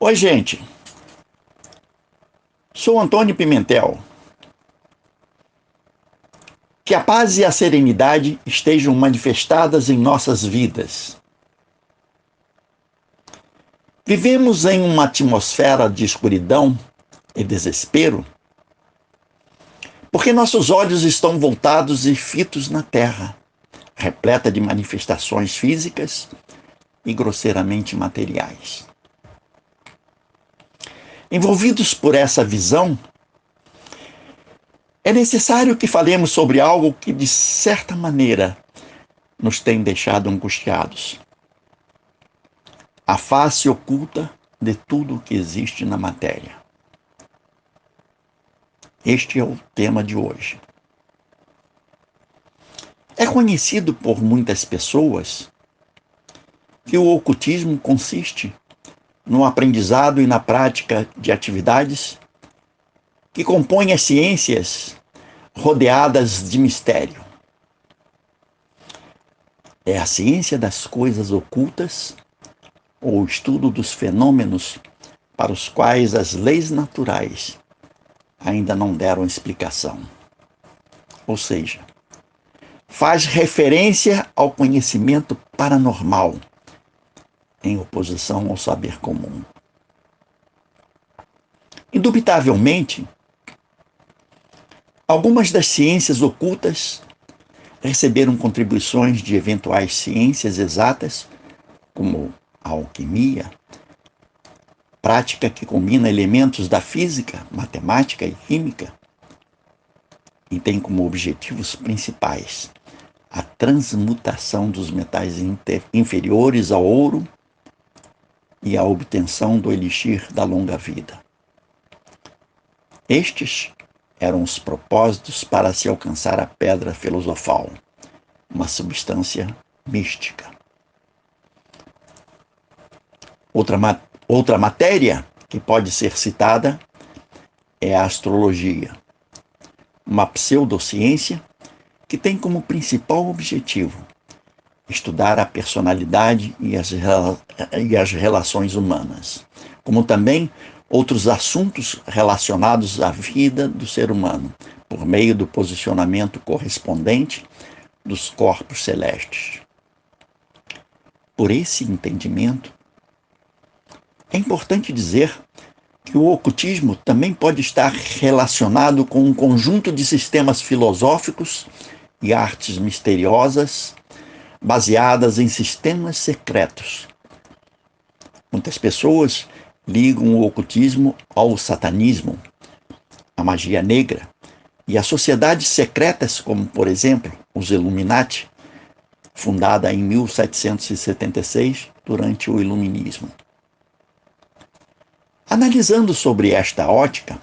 Oi, gente. Sou Antônio Pimentel. Que a paz e a serenidade estejam manifestadas em nossas vidas. Vivemos em uma atmosfera de escuridão e desespero porque nossos olhos estão voltados e fitos na terra, repleta de manifestações físicas e grosseiramente materiais. Envolvidos por essa visão, é necessário que falemos sobre algo que, de certa maneira, nos tem deixado angustiados. A face oculta de tudo o que existe na matéria. Este é o tema de hoje. É conhecido por muitas pessoas que o ocultismo consiste no aprendizado e na prática de atividades que compõem as ciências rodeadas de mistério. É a ciência das coisas ocultas ou o estudo dos fenômenos para os quais as leis naturais ainda não deram explicação. Ou seja, faz referência ao conhecimento paranormal, em oposição ao saber comum. Indubitavelmente, algumas das ciências ocultas receberam contribuições de eventuais ciências exatas, como a alquimia, prática que combina elementos da física, matemática e química, e tem como objetivos principais a transmutação dos metais inferiores ao ouro e a obtenção do elixir da longa vida. Estes eram os propósitos para se alcançar a pedra filosofal, uma substância mística. Outra matéria que pode ser citada é a astrologia, uma pseudociência que tem como principal objetivo estudar a personalidade e as relações humanas, como também outros assuntos relacionados à vida do ser humano, por meio do posicionamento correspondente dos corpos celestes. Por esse entendimento, é importante dizer que o ocultismo também pode estar relacionado com um conjunto de sistemas filosóficos e artes misteriosas baseadas em sistemas secretos. Muitas pessoas ligam o ocultismo ao satanismo, à magia negra e a sociedades secretas como, por exemplo, os Illuminati, fundada em 1776 durante o Iluminismo. Analisando sobre esta ótica,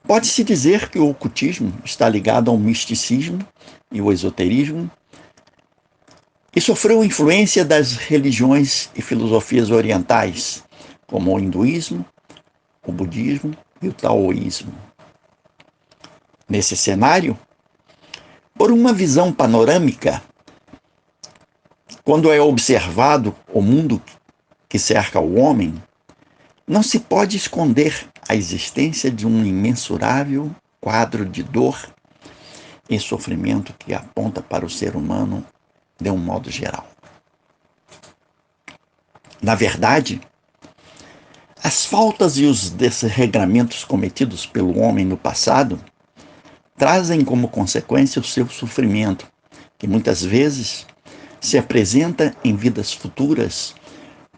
pode-se dizer que o ocultismo está ligado ao misticismo e o esoterismo e sofreu influência das religiões e filosofias orientais, como o hinduísmo, o budismo e o taoísmo. Nesse cenário, por uma visão panorâmica, quando é observado o mundo que cerca o homem, não se pode esconder a existência de um imensurável quadro de dor e sofrimento que aponta para o ser humano de um modo geral. Na verdade, as faltas e os desregramentos cometidos pelo homem no passado trazem como consequência o seu sofrimento, que muitas vezes se apresenta em vidas futuras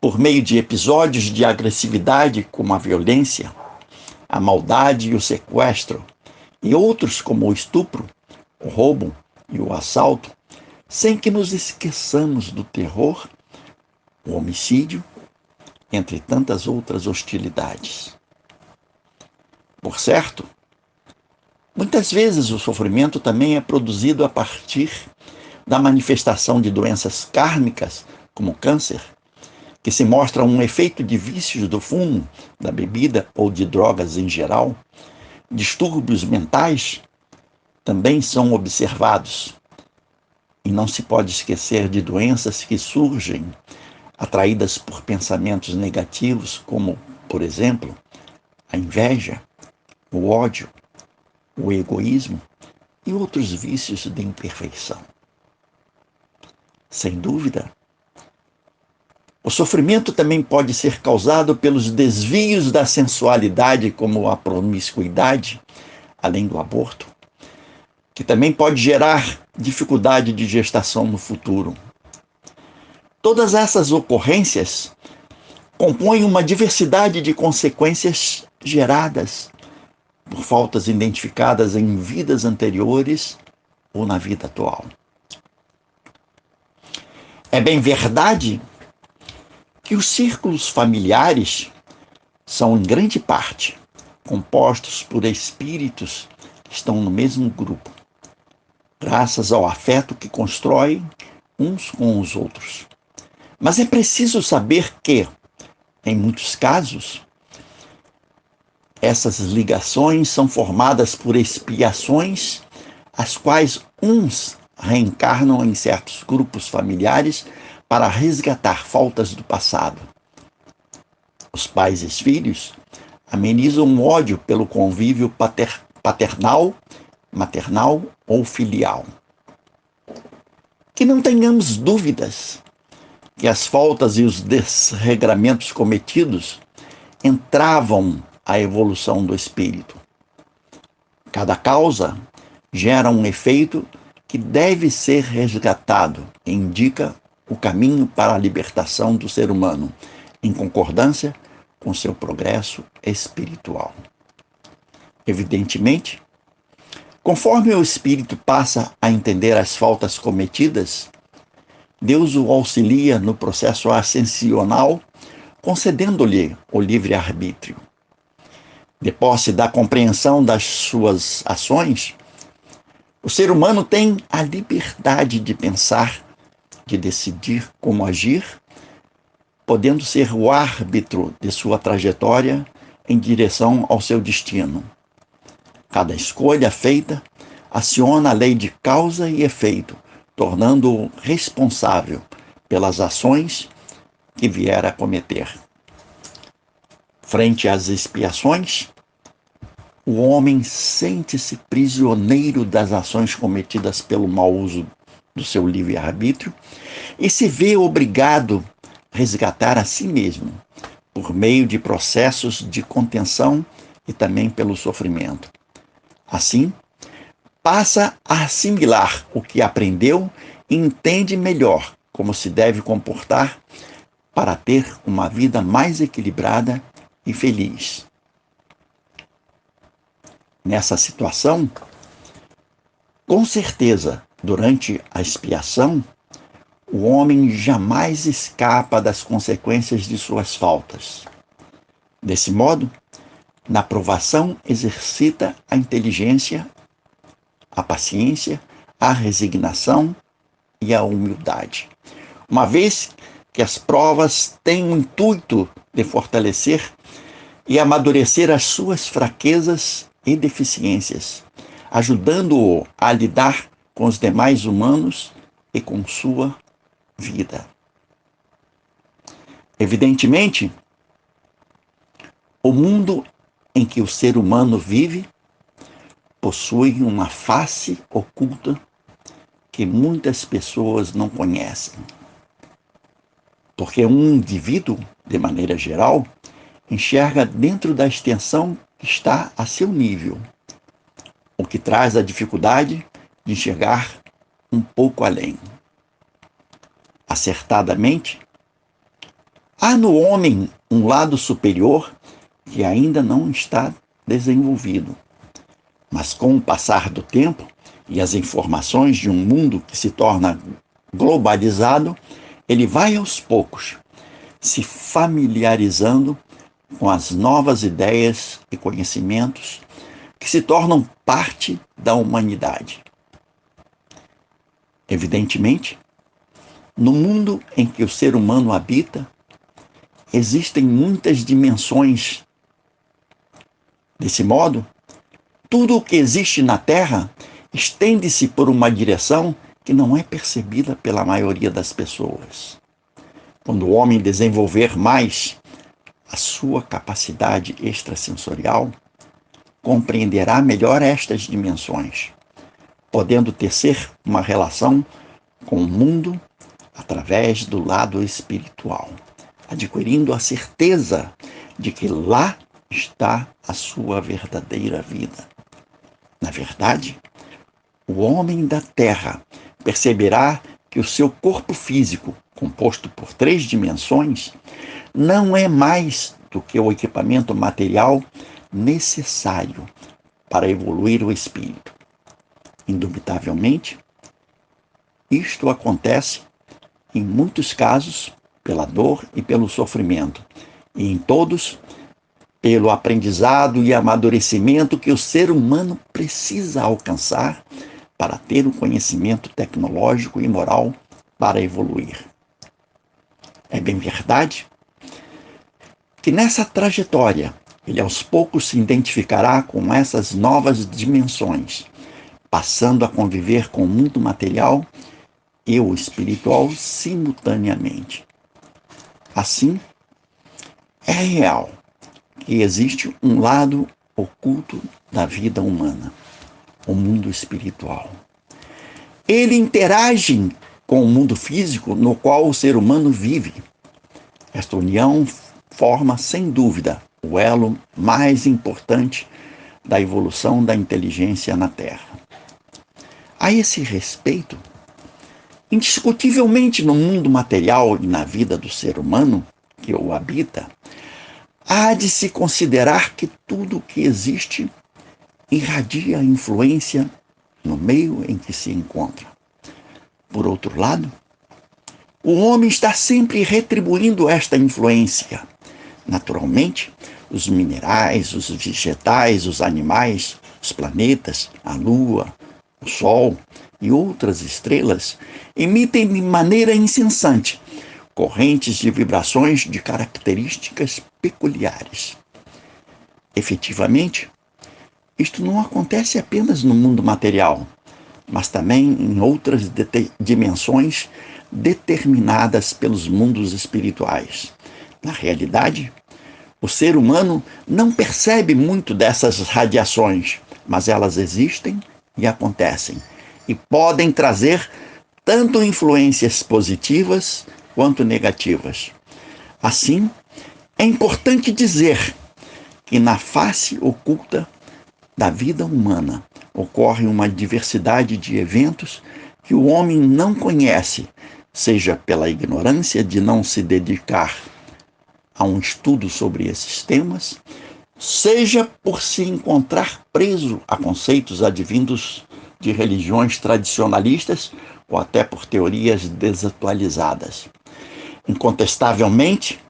por meio de episódios de agressividade como a violência, a maldade e o sequestro, e outros como o estupro, o roubo e o assalto, sem que nos esqueçamos do terror, o homicídio, entre tantas outras hostilidades. Por certo, muitas vezes o sofrimento também é produzido a partir da manifestação de doenças kármicas, como câncer, que se mostra um efeito de vícios do fumo, da bebida ou de drogas em geral. Distúrbios mentais também são observados. E não se pode esquecer de doenças que surgem atraídas por pensamentos negativos, como Por exemplo, a inveja, o ódio, o egoísmo e outros vícios de imperfeição. Sem dúvida, o sofrimento também pode ser causado pelos desvios da sensualidade, como a promiscuidade, além do aborto, que também pode gerar dificuldade de gestação no futuro. Todas essas ocorrências compõem uma diversidade de consequências geradas por faltas identificadas em vidas anteriores ou na vida atual. É bem verdade que os círculos familiares são, em grande parte, compostos por espíritos que estão no mesmo grupo, graças ao afeto que constroem uns com os outros. Mas é preciso saber que, em muitos casos, essas ligações são formadas por expiações, as quais uns reencarnam em certos grupos familiares para resgatar faltas do passado. Os pais e os filhos amenizam o ódio pelo convívio paternal, maternal ou filial. Que não tenhamos dúvidas que as faltas e os desregramentos cometidos entravam a evolução do espírito. Cada causa gera um efeito que deve ser resgatado e indica o caminho para a libertação do ser humano, em concordância com seu progresso espiritual. Evidentemente, conforme o espírito passa a entender as faltas cometidas, Deus o auxilia no processo ascensional, concedendo-lhe o livre-arbítrio. De posse da compreensão das suas ações, o ser humano tem a liberdade de pensar, de decidir como agir, podendo ser o árbitro de sua trajetória em direção ao seu destino. Cada escolha feita aciona a lei de causa e efeito, tornando-o responsável pelas ações que vier a cometer. Frente às expiações, o homem sente-se prisioneiro das ações cometidas pelo mau uso do seu livre-arbítrio e se vê obrigado a resgatar a si mesmo, por meio de processos de contenção e também pelo sofrimento. Assim, passa a assimilar o que aprendeu e entende melhor como se deve comportar para ter uma vida mais equilibrada e feliz. Nessa situação, com certeza, durante a expiação, o homem jamais escapa das consequências de suas faltas. Desse modo, na provação exercita a inteligência, a paciência, a resignação e a humildade. Uma vez que as provas têm o intuito de fortalecer e amadurecer as suas fraquezas e deficiências, ajudando-o a lidar com os demais humanos e com sua vida. Evidentemente, o mundo em que o ser humano vive possui uma face oculta que muitas pessoas não conhecem. Porque um indivíduo, de maneira geral, enxerga dentro da extensão que está a seu nível, o que traz a dificuldade de enxergar um pouco além. Acertadamente, há no homem um lado superior que ainda não está desenvolvido. Mas com o passar do tempo e as informações de um mundo que se torna globalizado, ele vai aos poucos se familiarizando com as novas ideias e conhecimentos que se tornam parte da humanidade. Evidentemente, no mundo em que o ser humano habita, existem muitas dimensões. Desse modo, tudo o que existe na Terra estende-se por uma direção que não é percebida pela maioria das pessoas. Quando o homem desenvolver mais a sua capacidade extrasensorial, compreenderá melhor estas dimensões, podendo tecer uma relação com o mundo através do lado espiritual, adquirindo a certeza de que lá está a sua verdadeira vida. Na verdade, o homem da Terra perceberá que o seu corpo físico, composto por 3 dimensões, não é mais do que o equipamento material necessário para evoluir o espírito. Indubitavelmente, isto acontece, em muitos casos, pela dor e pelo sofrimento, e em todos, pelo aprendizado e amadurecimento que o ser humano precisa alcançar para ter o conhecimento tecnológico e moral para evoluir. É bem verdade que nessa trajetória ele aos poucos se identificará com essas novas dimensões, passando a conviver com o mundo material e o espiritual simultaneamente. Assim, é real que existe um lado oculto da vida humana, o mundo espiritual. Ele interage com o mundo físico no qual o ser humano vive. Esta união forma, sem dúvida, o elo mais importante da evolução da inteligência na Terra. A esse respeito, indiscutivelmente no mundo material e na vida do ser humano que o habita, há de se considerar que tudo o que existe irradia influência no meio em que se encontra. Por outro lado, o homem está sempre retribuindo esta influência. Naturalmente, os minerais, os vegetais, os animais, os planetas, a Lua, o Sol e outras estrelas emitem de maneira incessante correntes de vibrações de características peculiares. Efetivamente, isto não acontece apenas no mundo material, mas também em outras dimensões determinadas pelos mundos espirituais. Na realidade, o ser humano não percebe muito dessas radiações, mas elas existem e acontecem, e podem trazer tanto influências positivas quanto negativas. Assim, é importante dizer que na face oculta da vida humana ocorre uma diversidade de eventos que o homem não conhece, seja pela ignorância de não se dedicar a um estudo sobre esses temas, seja por se encontrar preso a conceitos advindos de religiões tradicionalistas ou até por teorias desatualizadas. Incontestavelmente,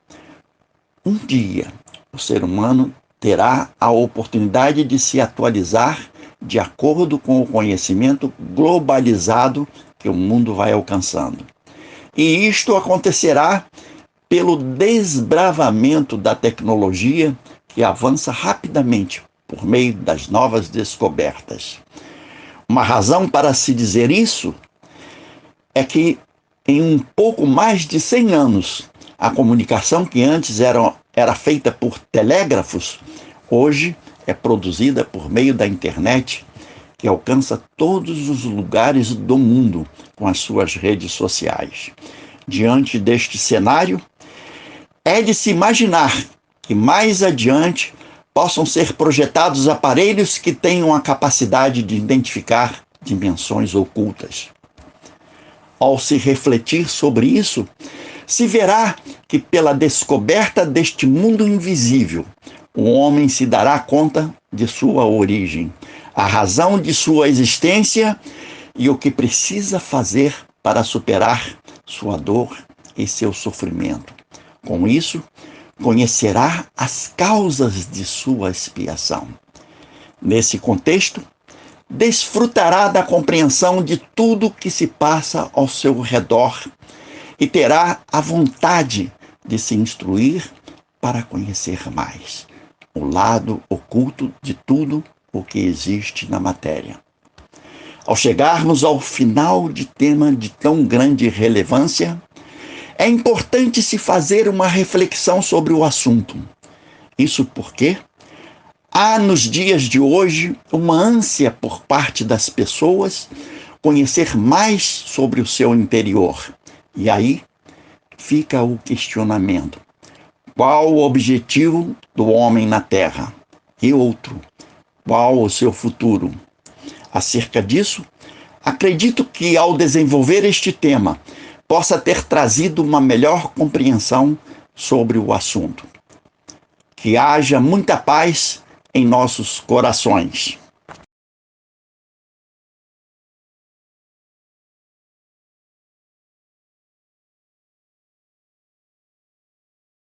um dia o ser humano terá a oportunidade de se atualizar de acordo com o conhecimento globalizado que o mundo vai alcançando. E isto acontecerá pelo desbravamento da tecnologia que avança rapidamente por meio das novas descobertas. Uma razão para se dizer isso é que em um pouco mais de 100 anos, a comunicação que antes era feita por telégrafos, hoje é produzida por meio da internet, que alcança todos os lugares do mundo com as suas redes sociais. Diante deste cenário, é de se imaginar que mais adiante possam ser projetados aparelhos que tenham a capacidade de identificar dimensões ocultas. Ao se refletir sobre isso, se verá que pela descoberta deste mundo invisível, o homem se dará conta de sua origem, a razão de sua existência e o que precisa fazer para superar sua dor e seu sofrimento. Com isso, conhecerá as causas de sua expiação. Nesse contexto, desfrutará da compreensão de tudo que se passa ao seu redor e terá a vontade de se instruir para conhecer mais o lado oculto de tudo o que existe na matéria. Ao chegarmos ao final de tema de tão grande relevância, é importante se fazer uma reflexão sobre o assunto. Isso porque há nos dias de hoje uma ânsia por parte das pessoas conhecer mais sobre o seu interior. E aí fica o questionamento: qual o objetivo do homem na Terra? E outro, qual o seu futuro? Acerca disso, acredito que ao desenvolver este tema, possa ter trazido uma melhor compreensão sobre o assunto. Que haja muita paz em nossos corações.